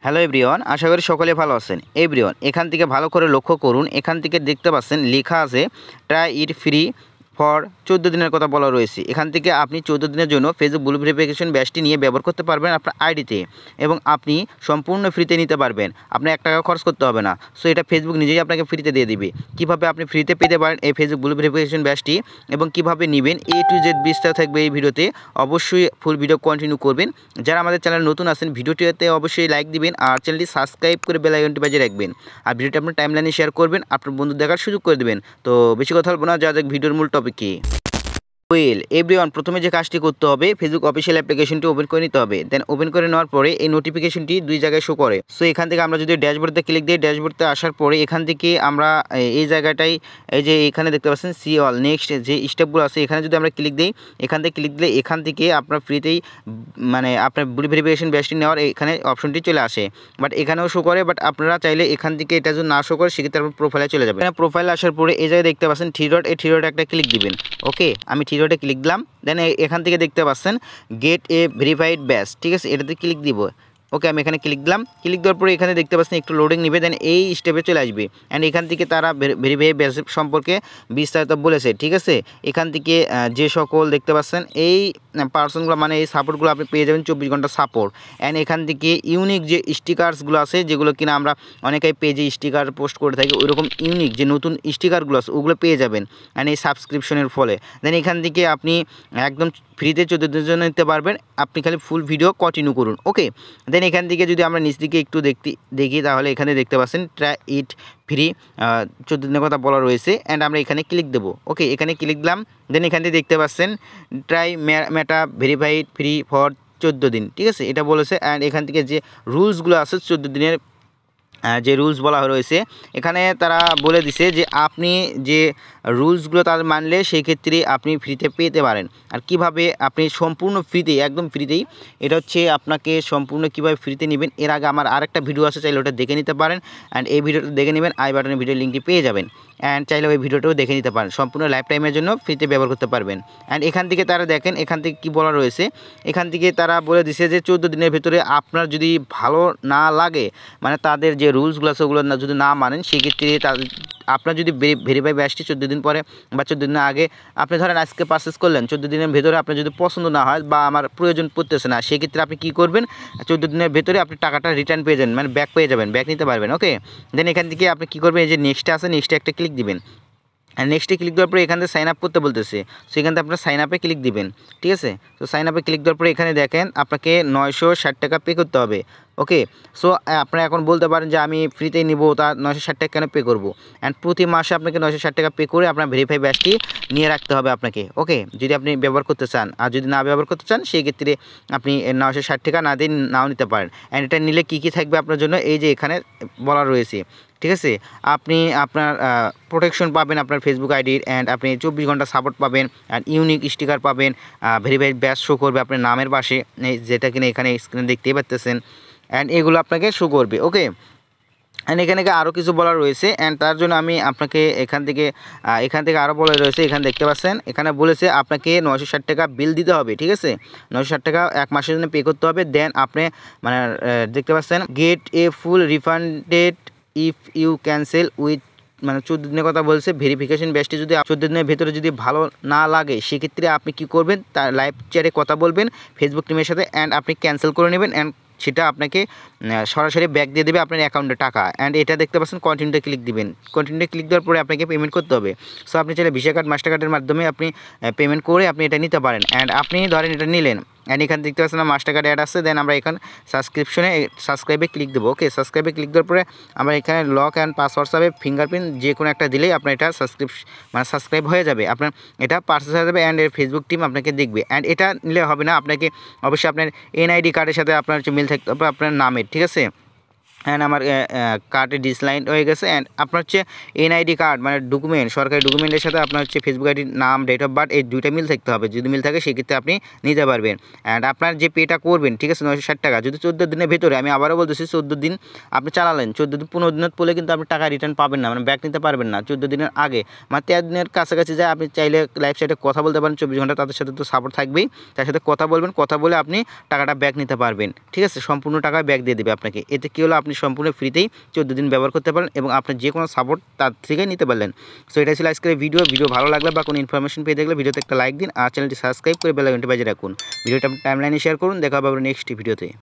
Hello everyone, আশা করি সকলে ভালো আছেন। এভরিওয়ান, এখান থেকে ভালো করে লক্ষ্য করুন। এখান থেকে দেখতে পাচ্ছেন লেখা আছে ট্রাই ইট ফ্রি ফর 14 দিনের কথা বলা রয়েছে। এখান থেকে আপনি 14 দিনের জন্য ফেসবুক ব্লু ভেরিফিকেশন ব্যাচটি নিয়ে ব্যবহার করতে পারবেন আপনার আইডিতে, এবং আপনি সম্পূর্ণ ফ্রিতে নিতে পারবেন। আপনার 1 টাকা খরচ করতে হবে না। সো এটা ফেসবুক নিজেই আপনাকে ফ্রিতে দিয়ে দিবে। কীভাবে আপনি ফ্রিতে পেতে পারেন এই ফেসবুক ব্লু ভেরিফিকেশন ব্যাচটি এবং কীভাবে নেবেন A to Z বিস্তারিত থাকবে এই ভিডিওতে। অবশ্যই ফুল ভিডিও কন্টিনিউ করবেন। যারা আমাদের চ্যানেল নতুন আছেন, ভিডিওটিতে অবশ্যই লাইক দিবেন আর চ্যানেলটি সাবস্ক্রাইব করে বেল আইকনটি বাজিয়ে রাখবেন। আর ভিডিওটি আপনার টাইমলাইনে শেয়ার করবেন, আপনার বন্ধু দেখার সুযোগ করে দেবেন। তো বেশি কথা বলবো না, যা যাক ভিডিওর মূল টপিক কি। এভরিওয়ান, প্রথমে যে কাজটি করতে হবে, ফেসবুক অফিসিয়াল অ্যাপ্লিকেশনটি ওপেন করে নিতে হবে। দেন ওপেন করে নেওয়ার পরে এই নোটিফিকেশনটি 2 জায়গায় শো করে। সো এখান থেকে আমরা যদি ড্যাশবোর্ডে ক্লিক দিই, ড্যাশবোর্ডে আসার পরে এখান থেকে আমরা এই জায়গাটাই এই যে এখানে দেখতে পাচ্ছেন সি অল নেক্সট যে স্টেপগুলো আছে, এখানে যদি আমরা ক্লিক দিই, এখান থেকে ক্লিক দিলে এখান থেকে আপনার ফ্রিতেই মানে আপনার ব্লু ভেরিফিকেশন ব্যাচটি নেওয়ার এখানে অপশনটি চলে আসে। বাট এখানেও শো করে, বাট আপনারা চাইলে এখান থেকে এটা যদি না শো করে সেক্ষেত্রে আপনার প্রোফাইলে চলে যাবে। এখানে প্রোফাইলে আসার পরে এই জায়গায় দেখতে পাচ্ছেন 3 ডট, এই 3 ডটে একটা ক্লিক দিবেন। ওকে, আমি 3 ডটে ক্লিক দিলাম। দেন এখান থেকে দেখতে পাচ্ছেন গেট এ ভেরিফাইড ব্যাচ, ঠিক আছে, এটাতে ক্লিক দিব। ওকে, আমি এখানে ক্লিক দিলাম। ক্লিক দেওয়ার পরে এখানে দেখতে পাচ্ছেন একটু লোডিং নেবে, দেন এই স্টেপে চলে আসবে। অ্যান্ড এখান থেকে তারা ভেরিফাইড ব্যাচ সম্পর্কে বিস্তারিত বলেছে, ঠিক আছে। এখান থেকে যে সকল দেখতে পাচ্ছেন এই পার্সনগুলো মানে এই সাপোর্টগুলো আপনি পেয়ে যাবেন 24 ঘন্টা সাপোর্ট। অ্যান্ড এখান থেকে ইউনিক যে স্টিকার্সগুলো আছে, যেগুলো কিনা আমরা অনেকেই পেজে স্টিকার পোস্ট করে থাকি, ওইরকম ইউনিক যে নতুন স্টিকারগুলো আছে ওগুলো পেয়ে যাবেন অ্যান্ড এই সাবস্ক্রিপশনের ফলে। দেন এখান থেকে আপনি একদম ফ্রিতে 14 দিনের জন্য নিতে পারবেন। আপনি খালি ফুল ভিডিও কন্টিনিউ করুন। ওকে, দেন এখান থেকে যদি আমরা নিচ দিকে একটু দেখি তাহলে এখানে দেখতে পাচ্ছেন ট্রাই ইট ফ্রি 14 দিনের কথা বলা রয়েছে। অ্যান্ড আমরা এখানে ক্লিক দেবো। ওকে, এখানে ক্লিক দিলাম। দেন এখান থেকে দেখতে পাচ্ছেন try meta verified free for 14 দিন, ঠিক আছে, এটা বলেছে। অ্যান্ড এখান থেকে যে রুলসগুলো আছে 14 দিনের যে রুলস বলা রয়েছে, এখানে তারা বলে দিছে যে আপনি যে রুলসগুলো তাদের মানলে সেই ক্ষেত্রে আপনি ফ্রিতে পেতে পারেন। আর কিভাবে আপনি সম্পূর্ণ ফ্রিতেই, একদম ফ্রিতেই, এটা হচ্ছে আপনাকে সম্পূর্ণ কীভাবে ফ্রিতে নেবেন। এর আগে আমার আরেকটা ভিডিও আছে, চাইলে ওটা দেখে নিতে পারেন। অ্যান্ড এই ভিডিওটা দেখে নেবেন, আই বাটনের ভিডিও লিঙ্কটি পেয়ে যাবেন। অ্যান্ড চাইলে ওই ভিডিওটাও দেখে নিতে পারেন, সম্পূর্ণ লাইফ টাইমের জন্য ফ্রিতে ব্যবহার করতে পারবেন। অ্যান্ড এখান থেকে তারা দেখেন এখান থেকে কী বলা রয়েছে, এখান থেকে তারা বলে দিছে যে 14 দিনের ভেতরে আপনার যদি ভালো না লাগে, মানে তাদের যে রুলসগুলো আছে ওগুলো যদি না মানেন, সেক্ষেত্রে আপনার যদি ভেরিফাই ব্যাচটি 14 দিন পরে বা 14 দিনের আগে আপনি ধরেন আজকে পারচেস করলেন, 14 দিনের ভেতরে আপনার যদি পছন্দ না হয় বা আমার প্রয়োজন পড়তেছে না, সেক্ষেত্রে আপনি কী করবেন, 14 দিনের ভেতরে আপনি টাকাটা রিটার্ন পেয়ে যাবেন, মানে ব্যাক পেয়ে যাবেন, ব্যাক নিতে পারবেন। ওকে, দেন এখান থেকে আপনি কী করবেন, এই যে নেক্সটে আছে, নেক্সটে একটা ক্লিক দিবেন। আর নেক্সটে ক্লিক দেওয়ার পরে এখান থেকে সাইন আপ করতে বলতেছে। সো এখান থেকে আপনার সাইন আপে ক্লিক দিবেন, ঠিক আছে। তো সাইন আপে ক্লিক দেওয়ার পরে এখানে দেখেন আপনাকে 960 টাকা পে করতে হবে। ওকে, সো আপনারা এখন বলতে পারেন যে আমি ফ্রিতে নিব, তা 960 টাকা কেন পে করবো। অ্যান্ড প্রতি মাসে আপনাকে 960 টাকা পে করে আপনার ভেরিফাই ব্যাচটি নিয়ে রাখতে হবে আপনাকে। ওকে, যদি আপনি ব্যবহার করতে চান, আর যদি না ব্যবহার করতে চান সেই ক্ষেত্রে আপনি 960 টাকা না দিয়ে নাও নিতে পারেন। অ্যান্ড এটা নিলে কী কী থাকবে আপনার জন্য, এই যে এখানে বলা রয়েছে, ঠিক আছে। আপনি আপনার প্রোটেকশন পাবেন আপনার ফেসবুক আইডির, অ্যান্ড আপনি 24 ঘন্টা সাপোর্ট পাবেন, অ্যান্ড ইউনিক স্টিকার পাবেন, ভেরিফাইড ব্যাচ শো করবে আপনার নামের পাশে, যেটা কিনা এখানে স্ক্রিনে দেখতেই পাচ্ছেন। অ্যান্ড এগুলো আপনাকে শো করবে। ওকে, অ্যান্ড এখানে আরও কিছু বলা রয়েছে। অ্যান্ড তার জন্য আমি আপনাকে এখান থেকে আরও বলা রয়েছে, এখানে দেখতে পাচ্ছেন, এখানে বলেছে আপনাকে 960 টাকা বিল দিতে হবে, ঠিক আছে। 960 টাকা 1 মাসের জন্য পে করতে হবে। দেন আপনি মানে দেখতে পাচ্ছেন get a full refunded if you cancel with, মানে 14 দিনের কথা বলছে। ভেরিফিকেশন ব্যাচটি যদি 14 দিনের ভেতরে যদি ভালো না লাগে, সেক্ষেত্রে আপনি কি করবেন, তার লাইভ চ্যাটে কথা বলবেন ফেসবুক টিমের সাথে, অ্যান্ড আপনি ক্যান্সেল করে নেবেন। অ্যান্ড সেটা আপনাকে সরাসরি ব্যাক দিয়ে দেবে আপনার অ্যাকাউন্টে টাকা। অ্যান্ড এটা দেখতে পাচ্ছেন কন্টিনিউতে ক্লিক দিবেন। কন্টিনিউতে ক্লিক দেওয়ার পরে আপনাকে পেমেন্ট করতে হবে। সো আপনি চাইলে ভিসা কার্ড, মাস্টার কার্ডের মাধ্যমে আপনি পেমেন্ট করে আপনি এটা নিতে পারেন। অ্যান্ড আপনি ধরেন এটা নিলেন, অ্যান্ড এখানে দেখতে পাচ্ছেন না মাস্টার কার্ড অ্যাড আসছে। দেন আমরা এখানে সাবস্ক্রাইবে ক্লিক দেবো। ওকে, সাবস্ক্রাইবে ক্লিক দেওয়ার পরে আমরা এখানে লক অ্যান্ড পাসওয়ার্ড হবে, ফিঙ্গারপ্রিন্ট যে কোনো একটা দিলেই আপনার এটা সাবস্ক্রাইব হয়ে যাবে, আপনার এটা পারচেস হয়ে যাবে। অ্যান্ড এর ফেসবুক টিম আপনাকে দেখবে। অ্যান্ড এটা নিলে হবে না, আপনাকে অবশ্যই আপনার এনআইডি কার্ডের সাথে আপনার মিল থাকতে হবে আপনার নামের, ঠিক আছে। অ্যান্ড আমার কার্ডে ডিসলাইন হয়ে গেছে। অ্যান্ড আপনার হচ্ছে এনআইডি কার্ড মানে ডকুমেন্ট, সরকারি ডকুমেন্টের সাথে আপনার হচ্ছে ফেসবুক আইডির নাম, ডেট অফ বার্থ, এই দুইটা মিল থাকতে হবে। যদি মিল থাকে সেক্ষেত্রে আপনি নিতে পারবেন। অ্যান্ড আপনার যে পেটা করবেন, ঠিক আছে, 960 টাকা, যদি 14 দিনের ভেতরে, আমি আবারও বলতেছি 14 দিন আপনি চালালেন, 14 দিন 15 দিনের পরে কিন্তু আপনি টাকা রিটার্ন পাবেন না, মানে ব্যাক নিতে পারবেন না। 14 দিনের আগে মানে 13 দিনের কাছাকাছি যায় আপনি চাইলে লাইভ সাইটে কথা বলতে পারেন 24 ঘন্টা, তাদের সাথে তো সাপোর্ট থাকবেই, তার সাথে কথা বলবেন, কথা বলে আপনি টাকাটা ব্যাক নিতে পারবেন। ঠিক আছে, সম্পূর্ণ টাকা ব্যাক দিয়ে দেবে আপনাকে। এতে কী হলো, আপনি সম্পূর্ণ ফ্রিতেই 14 দিন ব্যবহার করতে পারেন এবং আপনার যে কোনো সাপোর্ট তার থেকে নিতে পারলেন। সো এটাই ছিল আজকের ভিডিও ভালো লাগলে বা কোনো ইনফরমেশন পেয়ে দেখলে ভিডিওতে একটা লাইক দিন আর চ্যানেলটি সাবস্ক্রাইব করে বেল আইকনটি বাজিয়ে রাখুন। ভিডিওটা টাইমলাইনে শেয়ার করুন। দেখা হবে আবার নেক্সট ভিডিওতে।